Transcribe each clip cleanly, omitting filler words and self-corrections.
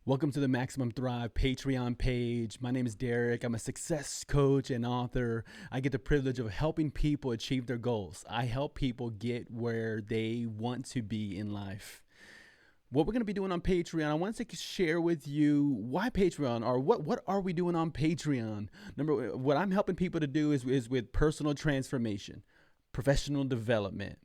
Welcome to the Maximum Thrive Patreon page. My name is Derek. I'm a success coach and author. I get the privilege of helping people achieve their goals. I help people get where they want to be in life. What we're going to be doing on Patreon, I want to share with you why Patreon, or what are we doing on Patreon. What I'm helping people to do is with personal transformation, professional development,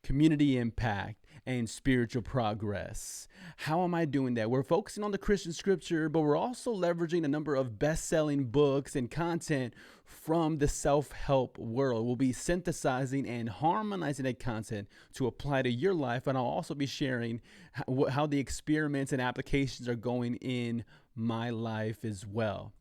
community impact, and spiritual progress. How am I doing that? We're focusing on the Christian scripture, but we're also leveraging a number of best-selling books and content from the self-help world. We'll be synthesizing and harmonizing that content to apply to your life, and I'll also be sharing how the experiments and applications are going in my life as well.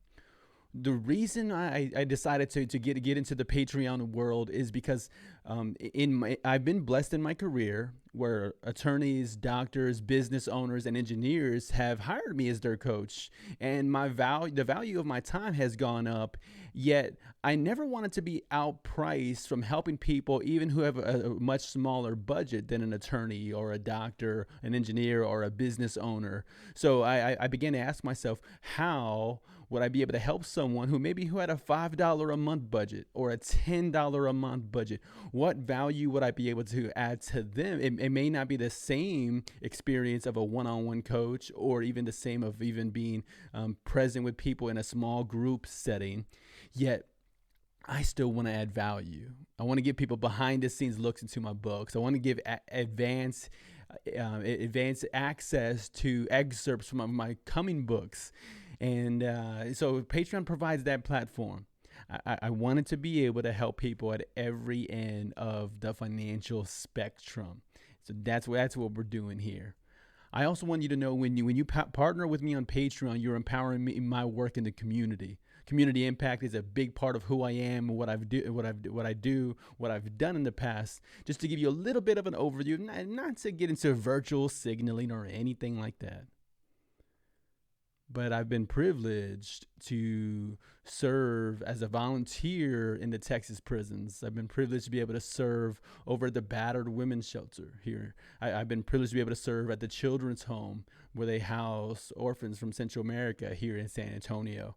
The reason I decided to get into the Patreon world is because I've been blessed in my career where attorneys, doctors, business owners, and engineers have hired me as their coach, and the value of my time has gone up. Yet I never wanted to be outpriced from helping people, even who have a much smaller budget than an attorney or a doctor, an engineer, or a business owner. So I began to ask myself, how would I be able to help someone who had a $5 a month budget or a $10 a month budget? What value would I be able to add to them? It may not be the same experience of a one-on-one coach, or even the same of even being present with people in a small group setting. Yet I still want to add value. I want to give people behind the scenes looks into my books. I want to give advanced access to excerpts from my coming books. And so Patreon provides that platform. I wanted to be able to help people at every end of the financial spectrum. So that's what we're doing here. I also want you to know, when you partner with me on Patreon, you're empowering me in my work in the community. Community impact is a big part of who I am, what I've done in the past. Just to give you a little bit of an overview, not to get into virtual signaling or anything like that. But I've been privileged to serve as a volunteer in the Texas prisons. I've been privileged to be able to serve over at the battered women's shelter here. I've been privileged to be able to serve at the children's home where they house orphans from Central America here in San Antonio.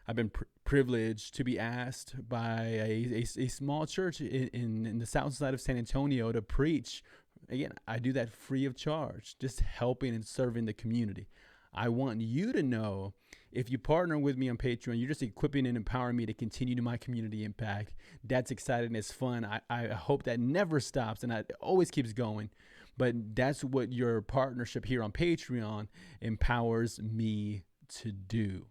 I've been privileged to be asked by a small church in the south side of San Antonio to preach. Again, I do that free of charge, just helping and serving the community. I want you to know, if you partner with me on Patreon, you're just equipping and empowering me to continue to my community impact. That's exciting. It's fun. I hope that never stops and it always keeps going. But that's what your partnership here on Patreon empowers me to do.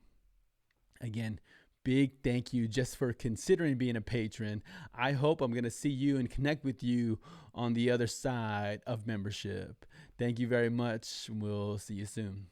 Again, big thank you just for considering being a patron. I hope I'm going to see you and connect with you on the other side of membership. Thank you very much. We'll see you soon.